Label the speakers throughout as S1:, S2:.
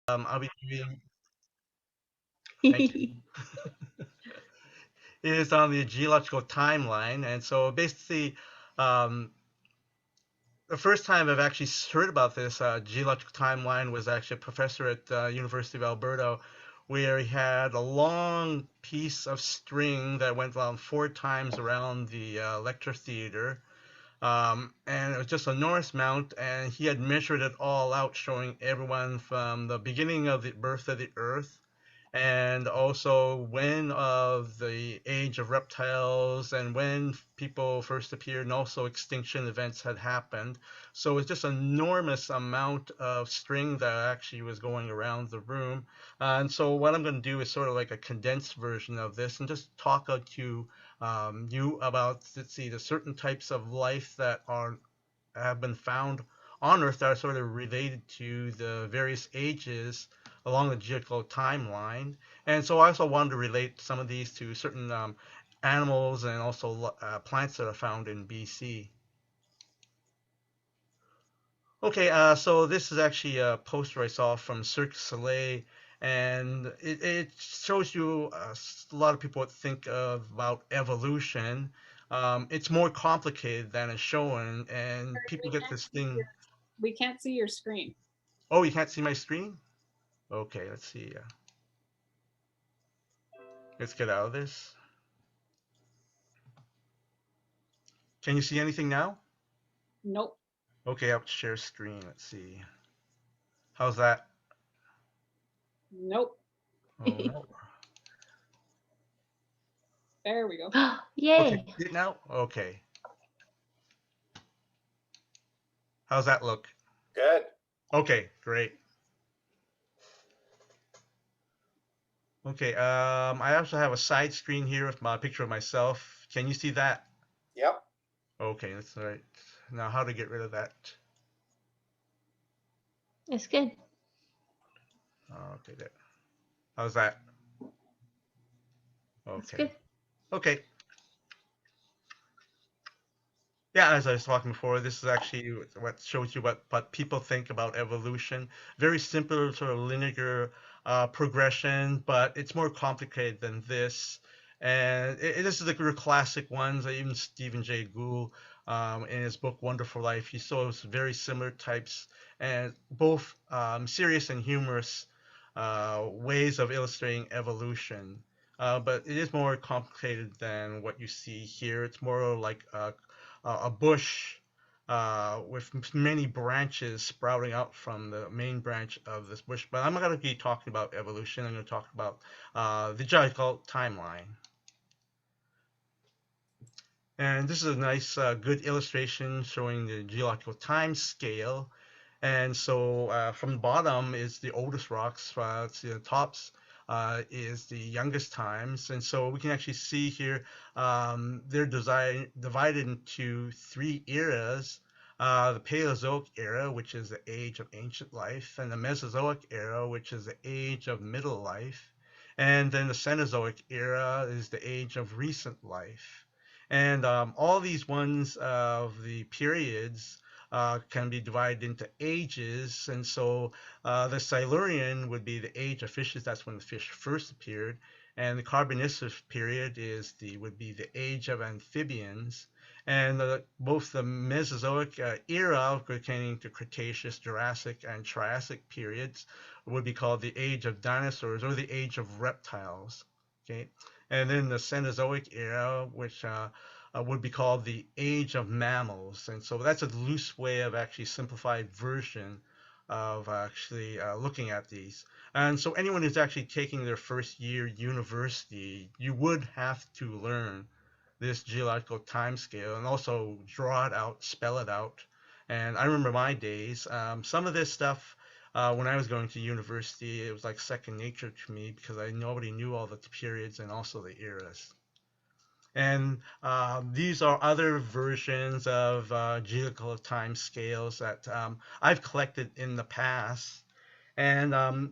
S1: I'll be doing, thank you, is on the geological timeline. And so basically, um, the first time I've actually heard about this geological timeline was actually a professor at University of Alberta, where he had a long piece of string that went around 4 times around the lecture theater. And it was just an enormous amount, and he had measured it all out, showing everyone from the beginning of the birth of the Earth and also when of the age of reptiles and when people first appeared and also extinction events had happened. So it's just an enormous amount of string that actually was going around the room. And so what I'm going to do is sort of like a condensed version of this and just talk to you about, let's see, the certain types of life that are have been found on Earth that are sort of related to the various ages along the geological timeline. And so I also wanted to relate some of these to certain animals and also plants that are found in BC. Okay, so this is actually a poster I saw from Cirque du Soleil, and it shows you a lot of people think about evolution. It's more complicated than it's shown, and
S2: Sorry,
S1: people get this thing.
S2: we can't see your screen.
S1: Oh, you can't see my screen? Okay, let's see. Let's get out of this. Can you see anything now?
S2: Nope.
S1: Okay, I'll share screen. Let's see. How's that?
S2: Nope.
S1: Oh no.
S2: There we go.
S1: Okay,
S3: Yay.
S1: see it now? Okay. How's that look?
S4: Good.
S1: Okay, great. Okay, I also have a side screen here with my picture of myself. Can you see that?
S4: Yep.
S1: Okay, that's all right. Now, how to get rid of that?
S3: It's good.
S1: Okay, there. How's that?
S3: It's
S1: Okay.
S3: good.
S1: Okay. Yeah, as I was talking before, this is actually what shows you what people think about evolution. Very simple, sort of linear progression, but it's more complicated than this. And this is the your classic ones. Even Stephen Jay Gould, in his book Wonderful Life, he shows very similar types and both serious and humorous ways of illustrating evolution. But it is more complicated than what you see here. It's more like a bush with many branches sprouting out from the main branch of this bush. But I'm not going to be talking about evolution. I'm going to talk about the geological timeline. And this is a nice, good illustration showing the geological time scale. And so from the bottom is the oldest rocks, to the tops is the youngest times. And so we can actually see here they're divided into 3 eras. The Paleozoic era, which is the age of ancient life, and the Mesozoic era, which is the age of middle life, and then the Cenozoic era is the age of recent life. And all these ones of the periods can be divided into ages. And so the Silurian would be the age of fishes. That's when the fish first appeared. And the Carboniferous period would be the age of amphibians. And both the Mesozoic era, pertaining to Cretaceous, Jurassic, and Triassic periods, would be called the age of dinosaurs or the age of reptiles. Okay, and then the Cenozoic era, which would be called the age of mammals. And so that's a loose way of actually simplified version of actually looking at these. And so anyone who's actually taking their first year university, you would have to learn this geological time scale and also draw it out, spell it out. And I remember my days. Some of this stuff, when I was going to university, it was like second nature to me because nobody knew all the periods and also the eras. And these are other versions of geological time scales that I've collected in the past. And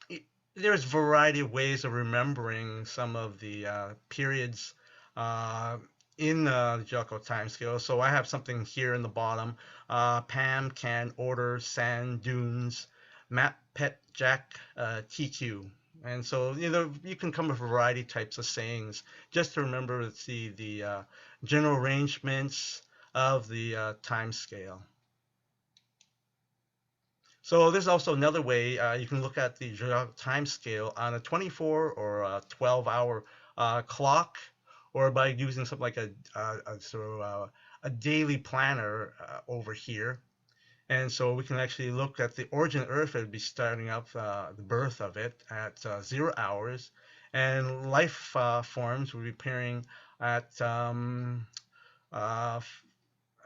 S1: it, there's a variety of ways of remembering some of the periods uh, in the geological time scale. So I have something here in the bottom. Pam can order sand dunes. Map Pet Jack TQ. And so, you can come up with a variety of types of sayings just to remember, let's see, the general arrangements of the time scale. So there's also another way you can look at the geological time scale on a 24 or a 12-hour clock, or by using something like a sort of a daily planner over here. And so we can actually look at the origin of Earth. It would be starting up the birth of it at 0 hours, and life forms will be appearing at uh,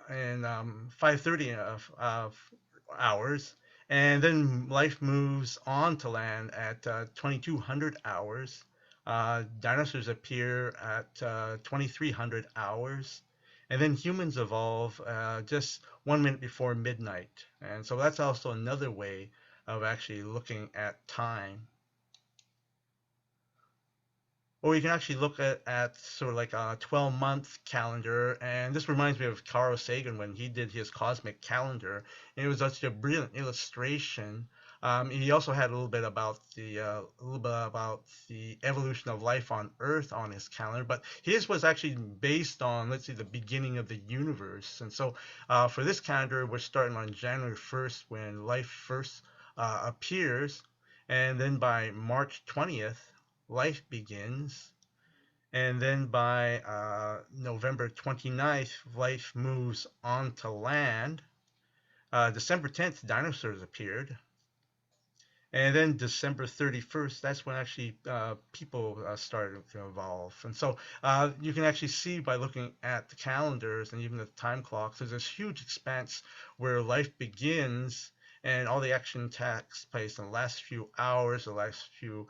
S1: and 5:30 of hours, and then life moves on to land at 2200 hours. Dinosaurs appear at 2300 hours, and then humans evolve just 1 minute before midnight. And so that's also another way of actually looking at time. Or you can actually look at sort of like a 12-month calendar. And this reminds me of Carl Sagan when he did his cosmic calendar. And it was such a brilliant illustration. He also had a little bit about the evolution of life on Earth on his calendar, but his was actually based on, let's see, the beginning of the universe. And so for this calendar, we're starting on January 1st when life first appears, and then by March 20th, life begins. And then by November 29th, life moves onto land. December 10th, dinosaurs appeared. And then December 31st, that's when actually people started to evolve. And so you can actually see by looking at the calendars and even the time clocks, there's this huge expanse where life begins and all the action takes place in the last few hours, the last few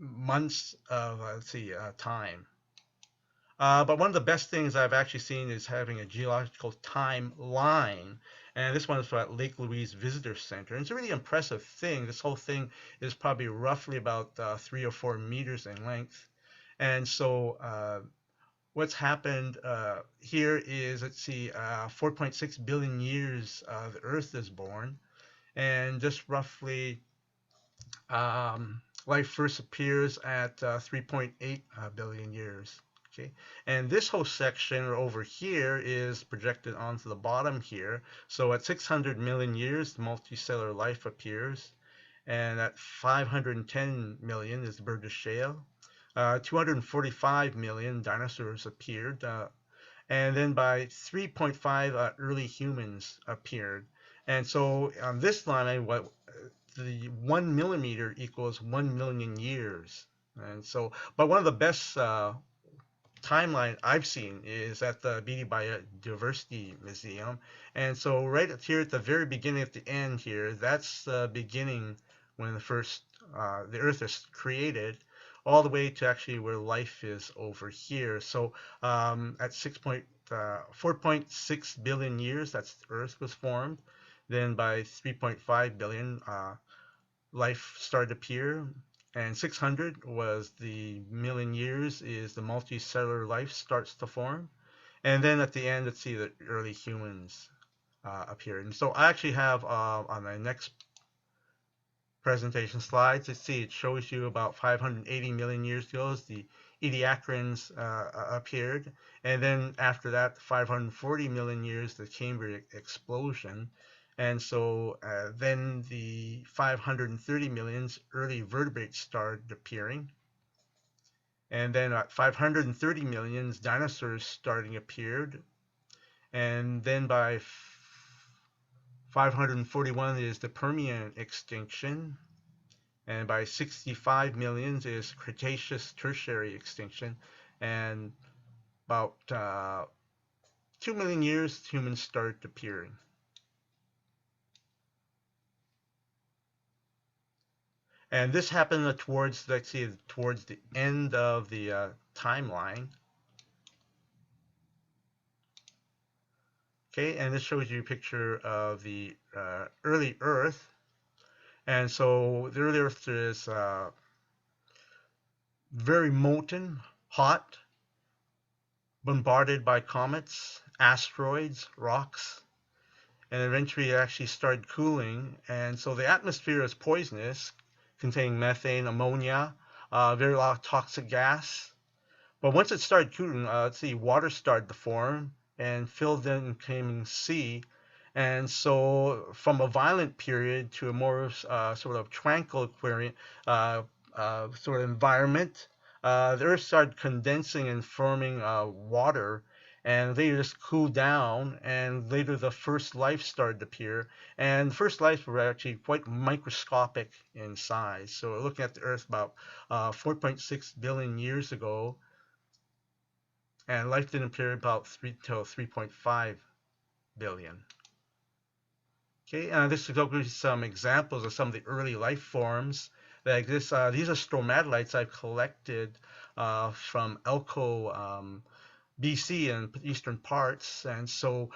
S1: months of, let's see, time. But one of the best things I've actually seen is having a geological timeline. And this one is at Lake Louise Visitor Center. And it's a really impressive thing. This whole thing is probably roughly about 3 or 4 meters in length. And so what's happened here is, let's see, 4.6 billion years the Earth is born. And just roughly life first appears at 3.8 billion years. Okay, and this whole section over here is projected onto the bottom here. So at 600 million years, multicellular life appears, and at 510 million is the Burgess Shale. 245 million dinosaurs appeared, and then by 3.5 early humans appeared. And so on this line, what the 1 millimeter equals 1 million years. And so, but one of the best timeline I've seen is at the BD Biodiversity Museum. And so right here at the very beginning, at the end here, that's the beginning when the first, the Earth is created, all the way to actually where life is over here. So at 4.6 billion years, that's Earth was formed. Then by 3.5 billion, life started to appear, and 600 was the million years is the multicellular life starts to form. And then at the end, let's see, the early humans appeared. And so I actually have on my next presentation slides, let's see, it shows you about 580 million years ago, the Ediacarans appeared. And then after that, 540 million years, the Cambrian explosion. And so then the 530 millions, early vertebrates started appearing. And then at 530 millions, dinosaurs starting appeared. And then by 541 is the Permian extinction. And by 65 millions is Cretaceous tertiary extinction. And about 2 million years, humans started appearing. And this happened towards, let's see, towards the end of the timeline. Okay, and this shows you a picture of the early Earth. And so the early Earth is very molten, hot, bombarded by comets, asteroids, rocks. and eventually it actually started cooling. And so the atmosphere is poisonous, containing methane, ammonia, very lot of toxic gas. But once it started cooling, let's see, water started to form and filled in came sea. And so from a violent period to a more sort of tranquil sort of environment, the Earth started condensing and forming water, and later just cooled down, and later the first life started to appear. And the first life were actually quite microscopic in size. So we're looking at the Earth about 4.6 billion years ago, and life didn't appear about 3.5 billion. Okay, this is going to be some examples of some of the early life forms that exist. These are stromatolites I've collected from Elko, BC and eastern parts. And so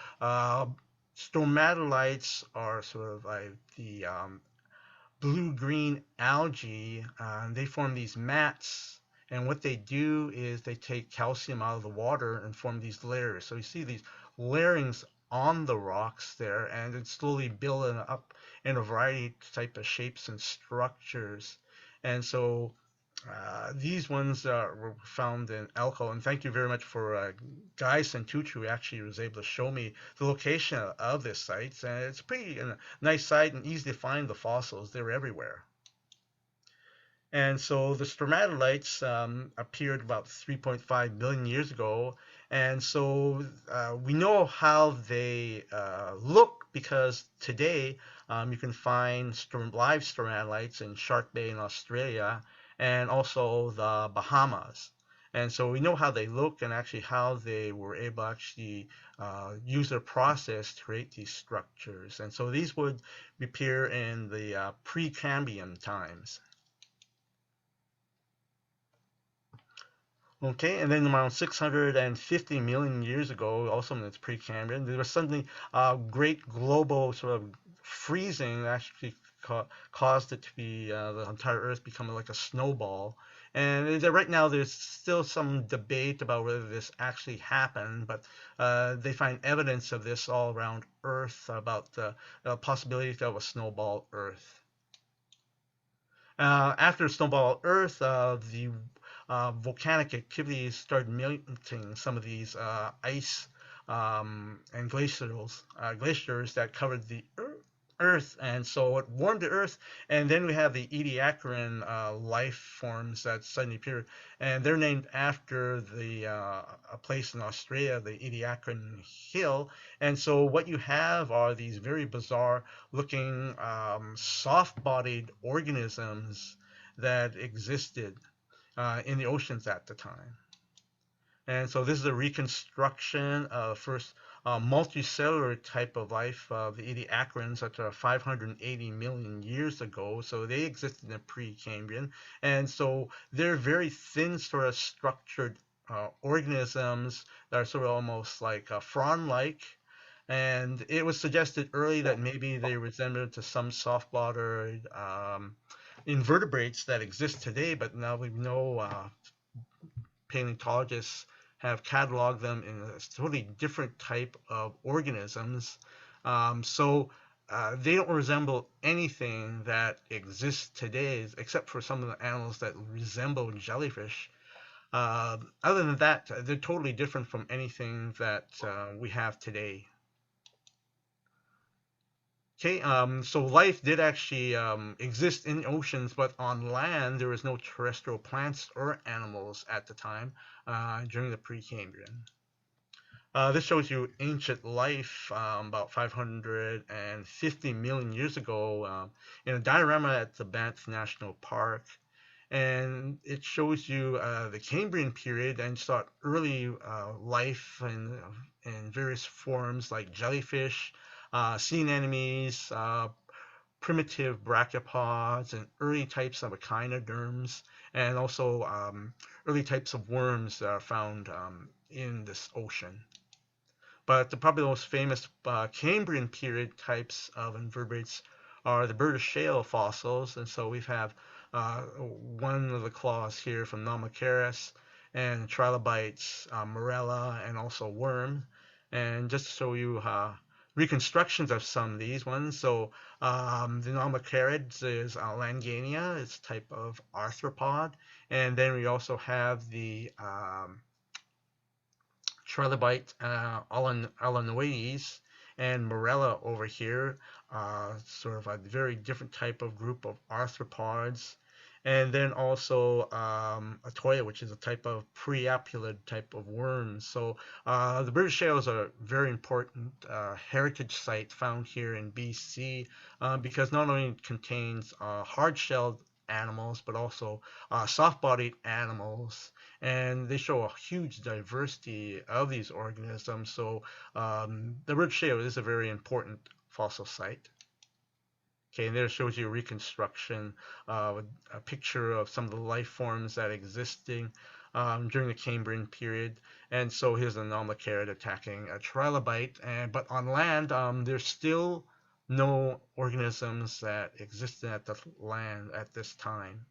S1: stromatolites are sort of like the blue-green algae. They form these mats, and what they do is they take calcium out of the water and form these layers. So you see these layerings on the rocks there, and it's slowly building up in a variety of type of shapes and structures. And so these ones were found in Elko, and thank you very much for Guy Santucci, who actually was able to show me the location of this site. And it's pretty nice site and easy to find the fossils. They're everywhere. And so the stromatolites appeared about 3.5 billion years ago. And so we know how they look because today you can find live stromatolites in Shark Bay in Australia and also the Bahamas. And so we know how they look and actually how they were able to actually use their process to create these structures. And so these would appear in the Precambrian times. Okay, and then around 650 million years ago, also in the Precambrian, there was suddenly a great global sort of freezing that actually caused it to be the entire Earth becoming like a snowball. And right now, there's still some debate about whether this actually happened, but they find evidence of this all around Earth about the possibility of a snowball Earth. After snowball Earth, the volcanic activities started melting some of these ice and glaciers that covered the Earth, and so it warmed the Earth. And then we have the Ediacaran life forms that suddenly appeared, and they're named after a place in Australia, the Ediacaran Hill. And so what you have are these very bizarre looking soft-bodied organisms that existed in the oceans at the time. And so this is a reconstruction of first multicellular type of life of the Ediacarans that are 580 million years ago. So they existed in the Precambrian. And so they're very thin sort of structured organisms that are sort of almost like frond-like. And it was suggested early that maybe they resembled to some soft-bodied invertebrates that exist today, but now we know paleontologists have cataloged them in a totally different type of organisms. They don't resemble anything that exists today, except for some of the animals that resemble jellyfish. Other than that, they're totally different from anything that we have today. Okay, so life did actually exist in oceans, but on land there was no terrestrial plants or animals at the time during the Precambrian. This shows you ancient life about 550 million years ago in a diorama at the Banff National Park. And it shows you the Cambrian period and start early life in various forms like jellyfish, sea anemones, primitive brachiopods, and early types of echinoderms, and also early types of worms that are found in this ocean. But probably the most famous Cambrian period types of invertebrates are the Burgess Shale fossils. And so we have one of the claws here from anomalocaris and trilobites, morella, and also worm. And just to show you reconstructions of some of these ones. So the anomalocaris is Langania, it's a type of arthropod. And then we also have the trilobite alanoides and morella over here, sort of a very different type of group of arthropods. And then also a toya, which is a type of preapulid type of worm. So the Burgess Shale is a very important heritage site found here in BC because not only it contains hard-shelled animals, but also soft-bodied animals, and they show a huge diversity of these organisms. So the Burgess Shale is a very important fossil site. Okay, and there shows you a reconstruction, with a picture of some of the life forms that existing during the Cambrian period. And so here's an anomalocaris attacking a trilobite. But on land, there's still no organisms that existed at the land at this time.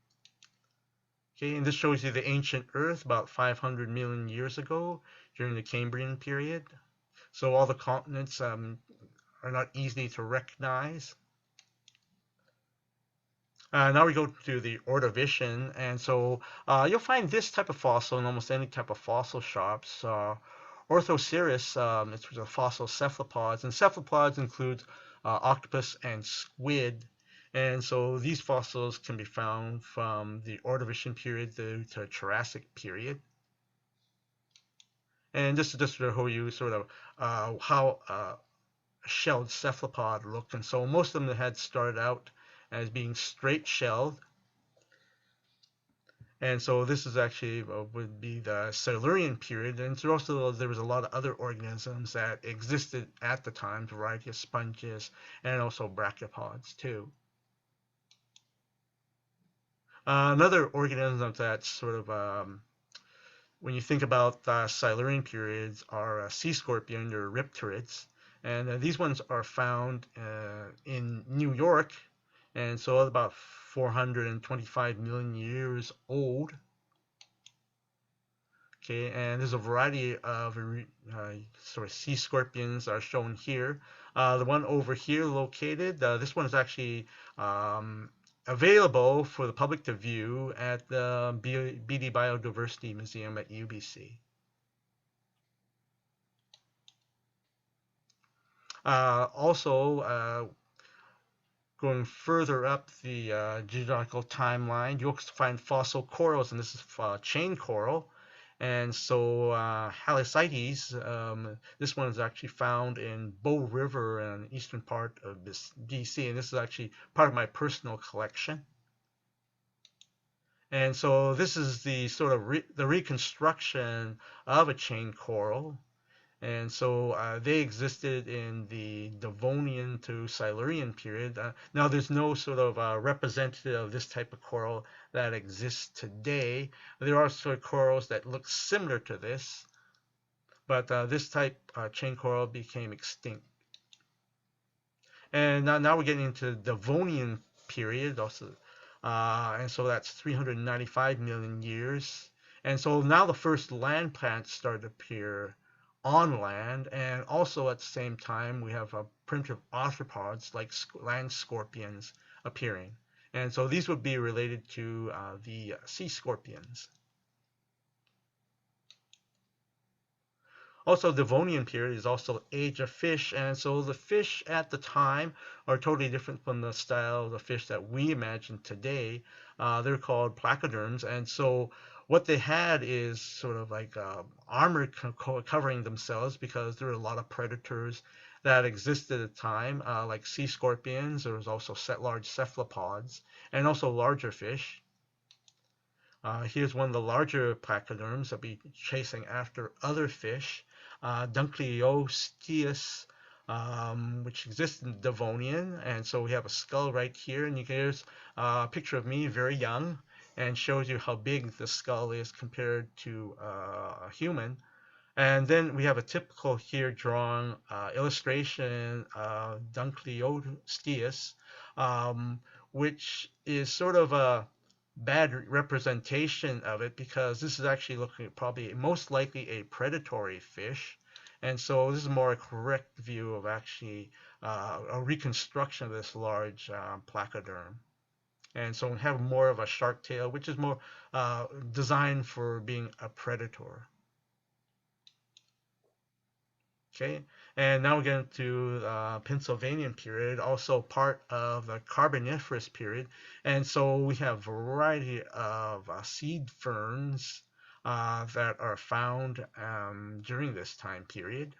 S1: Okay, and this shows you the ancient Earth about 500 million years ago during the Cambrian period. So all the continents are not easy to recognize. Now we go to the Ordovician, and so you'll find this type of fossil in almost any type of fossil shops. Orthoceras, it's a fossil cephalopods, and cephalopods include octopus and squid. And so these fossils can be found from the Ordovician period through to Jurassic period. And this is just to show you sort of how a shelled cephalopod looked. And so most of them had started out as being straight shelled. And so this is actually would be the Silurian period. And so also there was a lot of other organisms that existed at the time, a variety of sponges and also brachiopods too. Another organism that's sort of, when you think about the Silurian periods, are sea scorpion or ripterids. And these ones are found in New York, and so about 425 million years old. Okay, and there's a variety of sort of sea scorpions are shown here. The one over here located, this one is actually available for the public to view at the BD Biodiversity Museum at UBC. Also, going further up the geological timeline, you'll find fossil corals, and this is chain coral. And so Halicites, this one is actually found in Bow River in the eastern part of BC, and this is actually part of my personal collection. And so this is the sort of the reconstruction of a chain coral. And so they existed in the Devonian to Silurian period. Now there's no sort of representative of this type of coral that exists today. There are sort of corals that look similar to this, but this type chain coral became extinct. And now we're getting into the Devonian period also. And so that's 395 million years. And so now the first land plants start to appear on land, and also at the same time we have primitive arthropods like land scorpions appearing, and so these would be related to the sea scorpions. Also, Devonian period is also age of fish, and so the fish at the time are totally different from the style of the fish that we imagine today. They're called placoderms, and so what they had is sort of like armor covering themselves because there were a lot of predators that existed at the time, like sea scorpions. There was also large cephalopods and also larger fish. Here's one of the larger placoderms that be chasing after other fish, Dunkleosteus, which exists in the Devonian. And so we have a skull right here, and here's a picture of me very young, and shows you how big the skull is compared to a human. And then we have a typical here drawn illustration of Dunkleosteus, which is sort of a bad representation of it because this is actually looking at probably most likely a predatory fish. And so this is more a correct view of actually a reconstruction of this large placoderm. And so we have more of a shark tail, which is more designed for being a predator. Okay, and now we get into Pennsylvanian period, also part of the Carboniferous period. And so we have a variety of seed ferns that are found during this time period.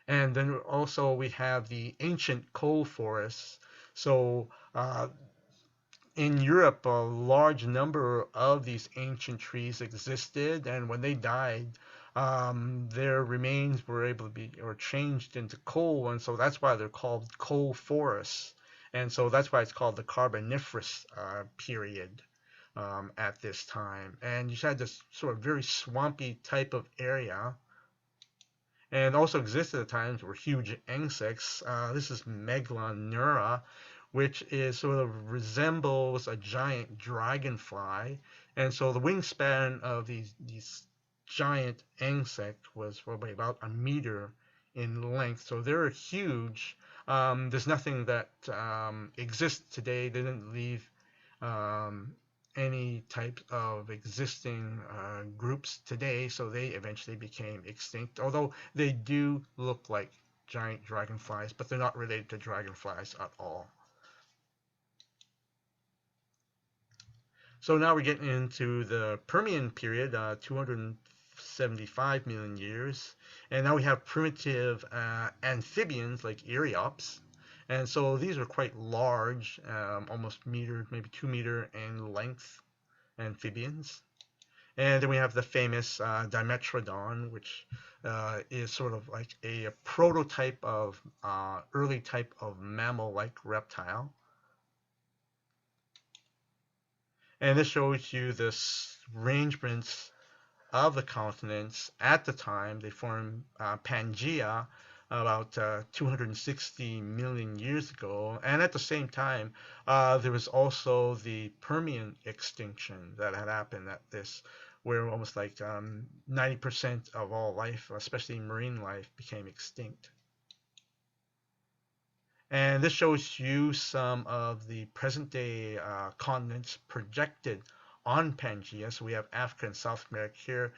S1: And then also we have the ancient coal forests. So in Europe, a large number of these ancient trees existed, and when they died, their remains were able to be or changed into coal, and so that's why they're called coal forests, and so that's why it's called the Carboniferous period at this time. And you had this sort of very swampy type of area, and also existed at times were huge insects. This is Megalonura, which is sort of resembles a giant dragonfly. And so the wingspan of these giant insect was probably about a meter in length. So they're huge. There's nothing that exists today. They didn't leave um, any type of existing groups today, so they eventually became extinct. Although they do look like giant dragonflies, but they're not related to dragonflies at all. So now we're getting into the Permian period, 275 million years. And now we have primitive amphibians like Eriops. And so these are quite large, almost meter, maybe 2 meter in length amphibians. And then we have the famous Dimetrodon, which is sort of like a prototype of early type of mammal-like reptile. And this shows you the arrangements of the continents at the time. They formed Pangaea about 260 million years ago. And at the same time, there was also the Permian extinction that had happened at this, where almost like 90% of all life, especially marine life, became extinct. And this shows you some of the present day continents projected on Pangaea. So we have Africa and South America here,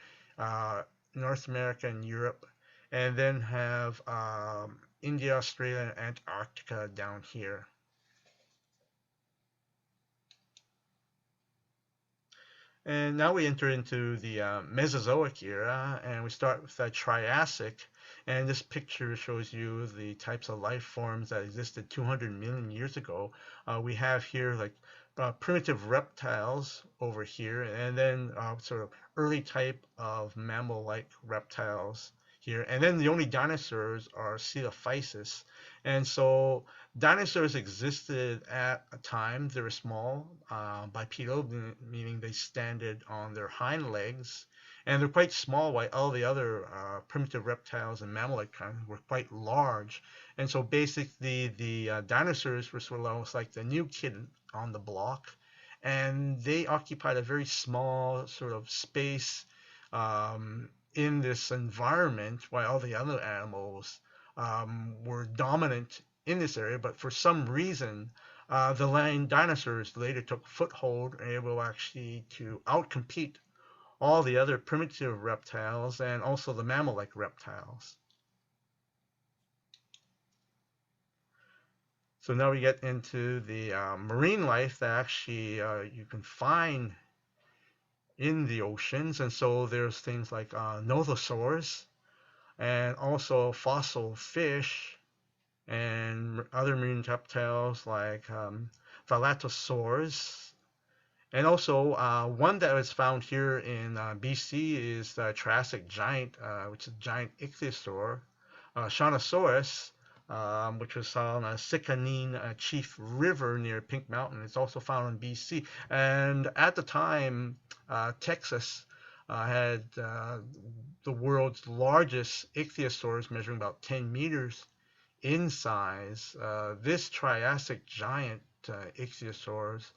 S1: North America and Europe, and then have India, Australia, and Antarctica down here. And now we enter into the Mesozoic era, and we start with the Triassic. And this picture shows you the types of life forms that existed 200 million years ago. We have here like primitive reptiles over here, and then sort of early type of mammal-like reptiles here. And then the only dinosaurs are Coelophysis. And so dinosaurs existed at a time. They were small, bipedal, meaning they standed on their hind legs, and they're quite small, while all the other primitive reptiles and mammal-like kinds were quite large. And so basically, the dinosaurs were sort of almost like the new kid on the block, and they occupied a very small sort of space in this environment, while all the other animals were dominant in this area. But for some reason, the land dinosaurs later took foothold and able actually to outcompete all the other primitive reptiles and also the mammal-like reptiles. So now we get into the marine life that actually you can find in the oceans. And so there's things like nothosaurs and also fossil fish and other marine reptiles like thalattosaurs. And also one that was found here in BC is the Triassic giant, which is a giant ichthyosaur, Shawnosaurus, which was found on Sikanine Chief River near Pink Mountain. It's also found in BC. And at the time, Texas had the world's largest ichthyosaurs, measuring about 10 meters in size. This Triassic giant ichthyosaurs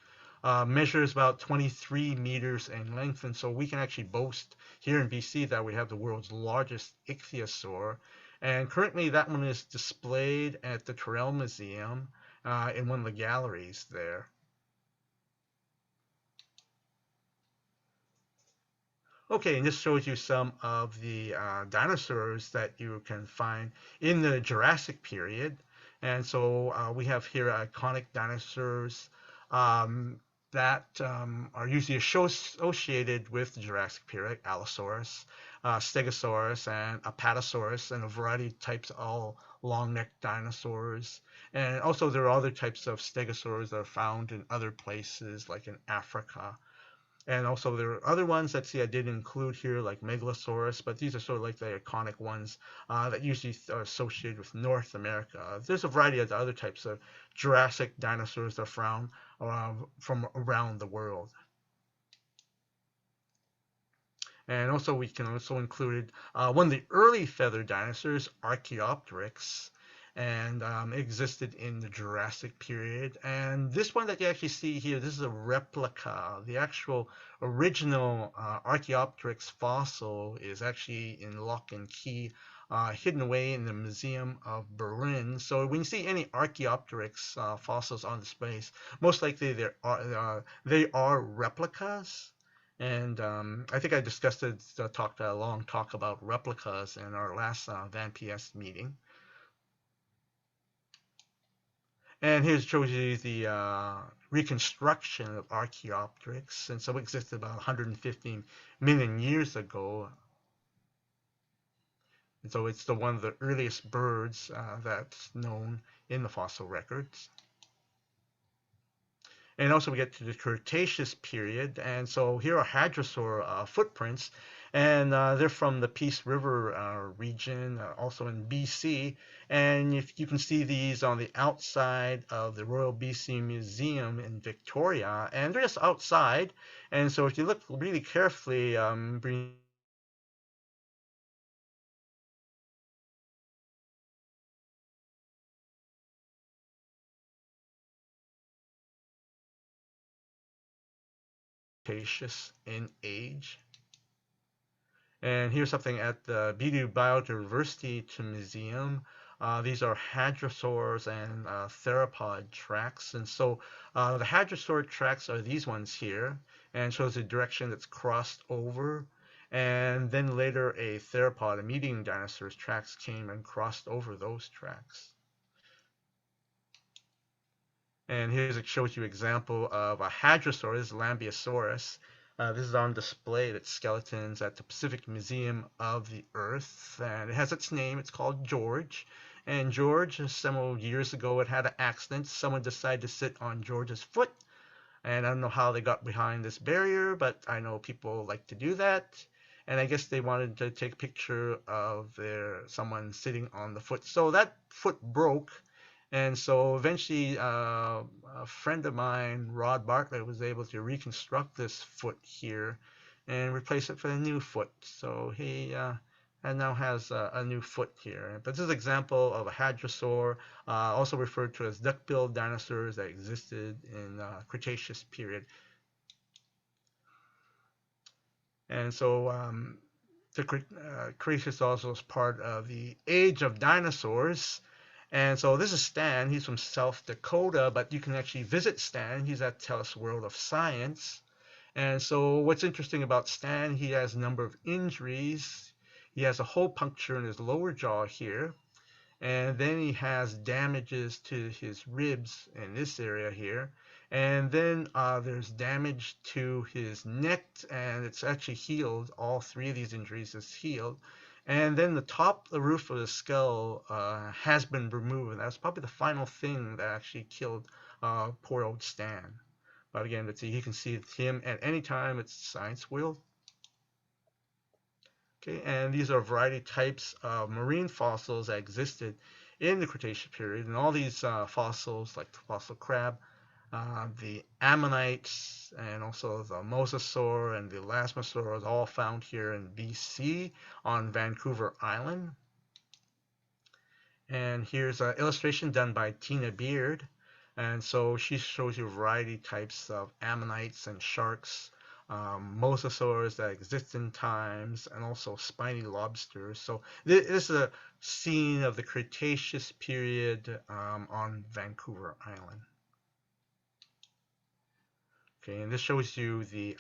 S1: measures about 23 meters in length. And so we can actually boast here in BC that we have the world's largest ichthyosaur. And currently that one is displayed at the Terrell Museum in one of the galleries there. Okay, and this shows you some of the dinosaurs that you can find in the Jurassic period. And so we have here iconic dinosaurs that are usually associated with the Jurassic period, Allosaurus, Stegosaurus, and Apatosaurus, and a variety of types, all long-necked dinosaurs. And also there are other types of stegosaurs that are found in other places, like in Africa. And also there are other ones that I didn't include here, like Megalosaurus, but these are sort of like the iconic ones that usually are associated with North America. There's a variety of other types of Jurassic dinosaurs that are found from around the world. And also we can also include one of the early feathered dinosaurs, Archaeopteryx, and it existed in the Jurassic period. And this one that you actually see here, this is a replica. The actual original Archaeopteryx fossil is actually in lock and key, hidden away in the Museum of Berlin. So when you see any Archaeopteryx fossils on display, most likely they are replicas. And I think I discussed it, talked a long talk about replicas in our last VanPS meeting. And here shows you the reconstruction of Archaeopteryx, and so it existed about 115 million years ago. And so it's one of the earliest birds that's known in the fossil records. And also we get to the Cretaceous period, and so here are hadrosaur footprints, and they're from the Peace River region, also in BC. And if you can see these on the outside of the Royal BC Museum in Victoria, and they're just outside. And so if you look really carefully, Cretaceous in age. And here's something at the BU Biodiversity Museum. These are hadrosaurs and theropod tracks. And so the hadrosaur tracks are these ones here, and shows the direction that's crossed over. And then later a theropod, a medium dinosaur's tracks came and crossed over those tracks. And here's it shows you an example of a hadrosaur. This is Lambeosaurus. This is on display at its skeletons at the Pacific Museum of the Earth, and it has its name. It's called George. And George, several years ago, it had an accident. Someone decided to sit on George's foot, and I don't know how they got behind this barrier, but I know people like to do that. And I guess they wanted to take a picture of someone sitting on the foot. So that foot broke. And so eventually a friend of mine, Rod Bartlett, was able to reconstruct this foot here and replace it for a new foot. So he now has a new foot here. But this is an example of a hadrosaur, also referred to as duck-billed dinosaurs that existed in the Cretaceous period. And so the Cretaceous also is part of the Age of Dinosaurs. And so this is Stan. He's from South Dakota, but you can actually visit Stan. He's at TELUS World of Science. And so what's interesting about Stan, he has a number of injuries. He has a hole puncture in his lower jaw here. And then he has damages to his ribs in this area here. And then there's damage to his neck, and it's actually healed. All three of these injuries is healed. And then the top, the roof of the skull has been removed. That's probably the final thing that actually killed poor old Stan. But again, let's see, you can see him at any time. It's Science World. Okay, and these are a variety of types of marine fossils that existed in the Cretaceous period. And all these fossils, like the fossil crab, the ammonites, and also the mosasaur and the elasmosaur, is all found here in BC on Vancouver Island. And here's an illustration done by Tina Beard. And so she shows you a variety types of ammonites and sharks, mosasaurs that exist in times, and also spiny lobsters. So this is a scene of the Cretaceous period on Vancouver Island. Okay, and this shows you the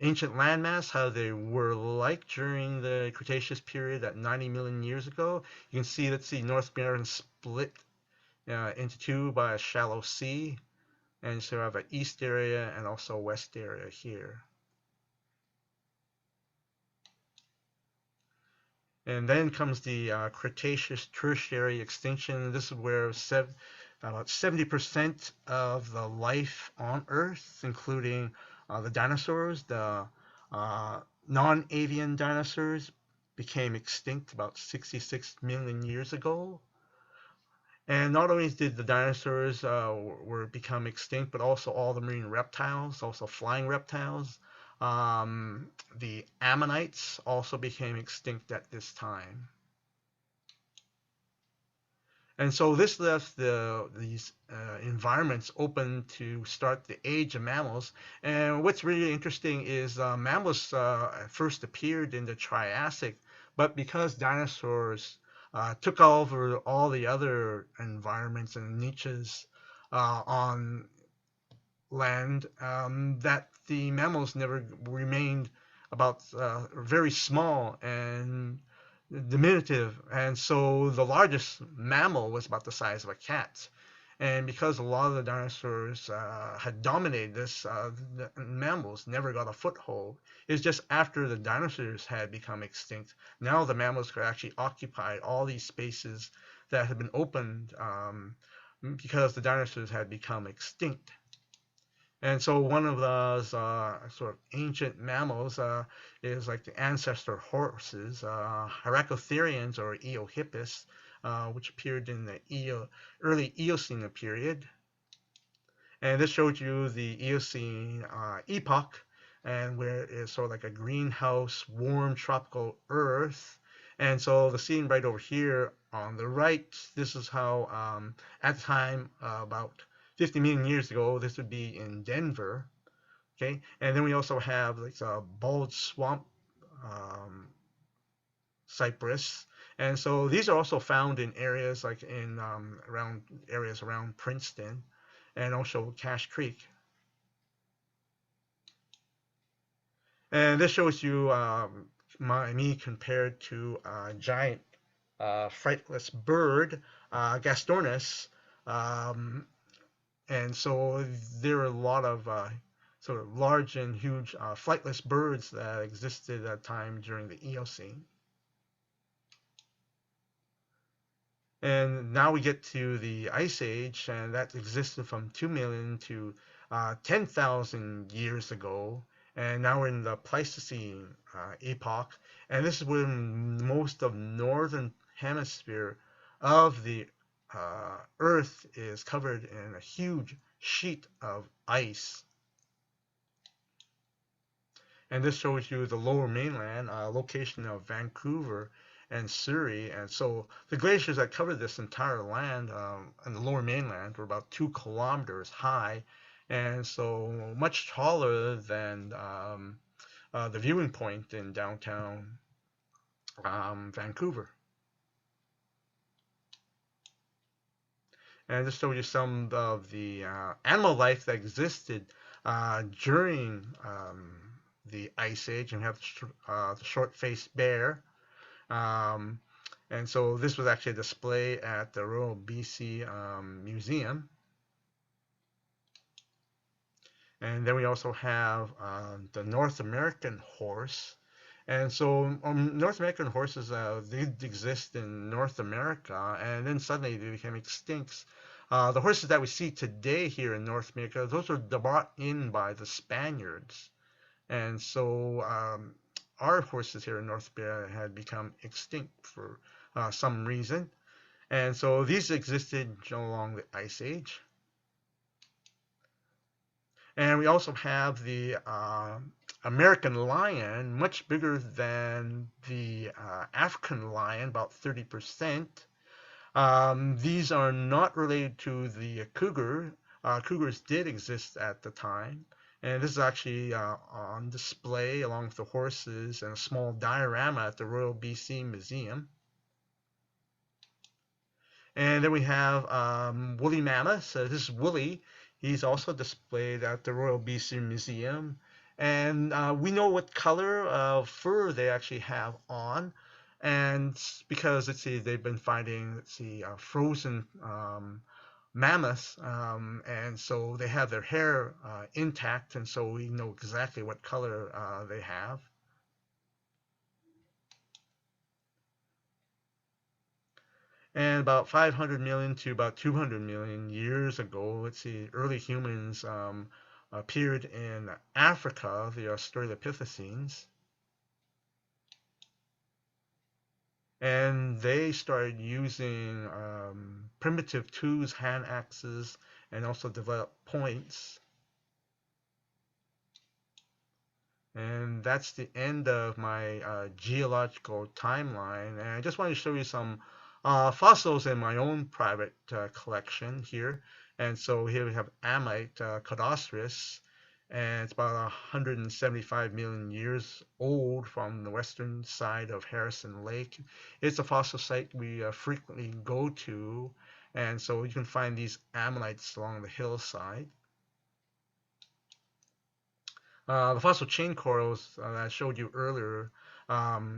S1: ancient landmass, how they were like during the Cretaceous period at 90 million years ago. You can see, let's see, North America split into two by a shallow sea. And so I have an east area and also a west area here. And then comes the Cretaceous Tertiary extinction. This is where about 70% of the life on Earth, including the dinosaurs, the non-avian dinosaurs, became extinct about 66 million years ago. And not only did the dinosaurs were become extinct, but also all the marine reptiles, also flying reptiles. The ammonites also became extinct at this time. And so this left these environments open to start the age of mammals. And what's really interesting is mammals first appeared in the Triassic, but because dinosaurs took over all the other environments and niches on land, that the mammals never remained about very small and diminutive. And so the largest mammal was about the size of a cat. And because a lot of the dinosaurs had dominated this, the mammals never got a foothold. It was just after the dinosaurs had become extinct. Now the mammals could actually occupy all these spaces that had been opened because the dinosaurs had become extinct. And so one of those sort of ancient mammals is like the ancestor horses, Hyracotherians or Eohippus, which appeared in the early Eocene period. And this shows you the Eocene epoch, and where it's sort of like a greenhouse, warm tropical Earth. And so the scene right over here on the right, this is how at the time about 50 million years ago, this would be in Denver. Okay, and then we also have like a bald swamp cypress, and so these are also found in areas like in around Princeton, and also Cache Creek. And this shows you me compared to a giant flightless bird, Gastornis. Um, And so there are a lot of sort of large and huge flightless birds that existed at a time during the Eocene. And now we get to the Ice Age, and that existed from 2 million to 10,000 years ago. And now we're in the Pleistocene epoch. And this is when most of northern hemisphere of the Earth is covered in a huge sheet of ice. And this shows you the lower mainland, location of Vancouver and Surrey. And so the glaciers that covered this entire land and the lower mainland were about 2 kilometers high, and so much taller than the viewing point in downtown Vancouver. And this shows you some of the animal life that existed during the Ice Age. And we have the short-faced bear. And so this was actually a display at the Royal BC Museum. And then we also have the North American horse. And so North American horses, they exist in North America, and then suddenly they became extinct. The horses that we see today here in North America, those were brought in by the Spaniards. And so our horses here in North America had become extinct for some reason. And so these existed along the Ice Age. And we also have the American lion, much bigger than the African lion, about 30%. These are not related to the cougar. Cougars did exist at the time. And this is actually on display along with the horses and a small diorama at the Royal BC Museum. And then we have woolly mammoth. So this is Woolly. He's also displayed at the Royal BC Museum. And we know what color of fur they actually have on. And because, let's see, they've been finding, let's see, frozen mammoths. And so they have their hair intact. And so we know exactly what color they have. And about 500 million to about 200 million years ago, let's see, early humans appeared in Africa, the Australopithecines, and they started using primitive tools, hand axes, and also developed points. And that's the end of my geological timeline. And I just want to show you some fossils in my own private collection here. And so here we have ammonite cadosaurus, and it's about 175 million years old from the western side of Harrison Lake. It's a fossil site we frequently go to, and so you can find these ammonites along the hillside. The fossil chain corals that I showed you earlier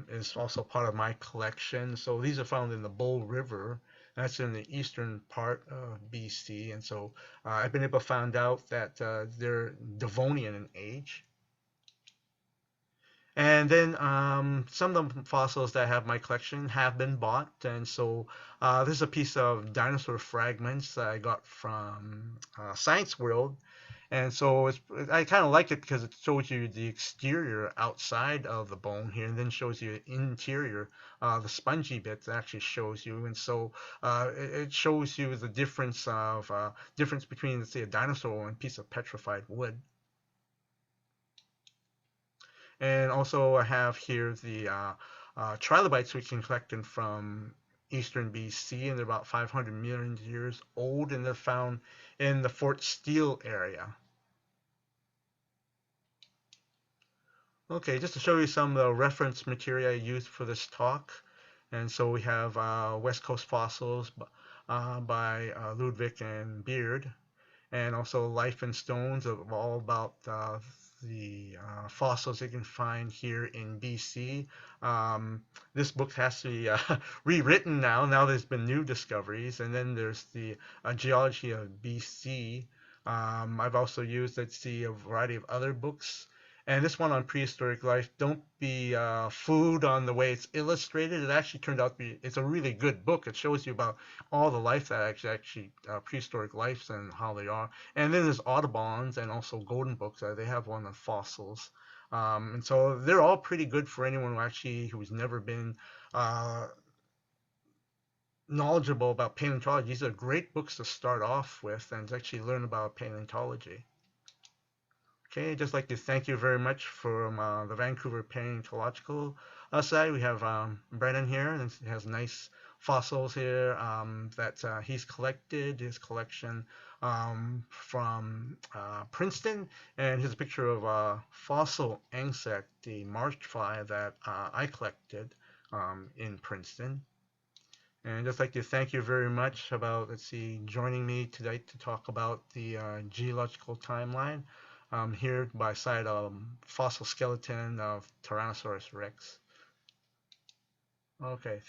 S1: is also part of my collection. So these are found in the Bull River. That's in the eastern part of BC. And so I've been able to find out that they're Devonian in age. And then some of the fossils that I have in my collection have been bought. And so this is a piece of dinosaur fragments that I got from Science World. And so I kind of like it because it shows you the exterior outside of the bone here, and then shows you the interior, the spongy bit that actually shows you. And so it shows you the difference between, let's say, a dinosaur and a piece of petrified wood. And also I have here the trilobites we can collect in from eastern BC, and they're about 500 million years old, and they're found in the Fort Steele area. Okay, just to show you some of the reference material I used for this talk. And so we have West Coast Fossils by Ludwig and Beard, and also Life in Stones, of all about the fossils you can find here in BC. This book has to be rewritten now. Now there's been new discoveries, and then there's the Geology of BC. I've also used, let's see, a variety of other books. And this one on prehistoric life, don't be fooled on the way it's illustrated. It actually turned out to be, it's a really good book. It shows you about all the life that actually prehistoric lives and how they are. And then there's Audubon's and also Golden Books. They have one on fossils. And so they're all pretty good for anyone who's never been knowledgeable about paleontology. These are great books to start off with and to actually learn about paleontology. Okay, I'd just like to thank you very much from the Vancouver Paleontological side. We have Brennan here, and he has nice fossils here that he's collected, his collection from Princeton, and here's a picture of a fossil insect, the marsh fly that I collected in Princeton. And I'd just like to thank you very much about, let's see, joining me tonight to talk about the geological timeline. Here by side fossil skeleton of Tyrannosaurus rex. Okay.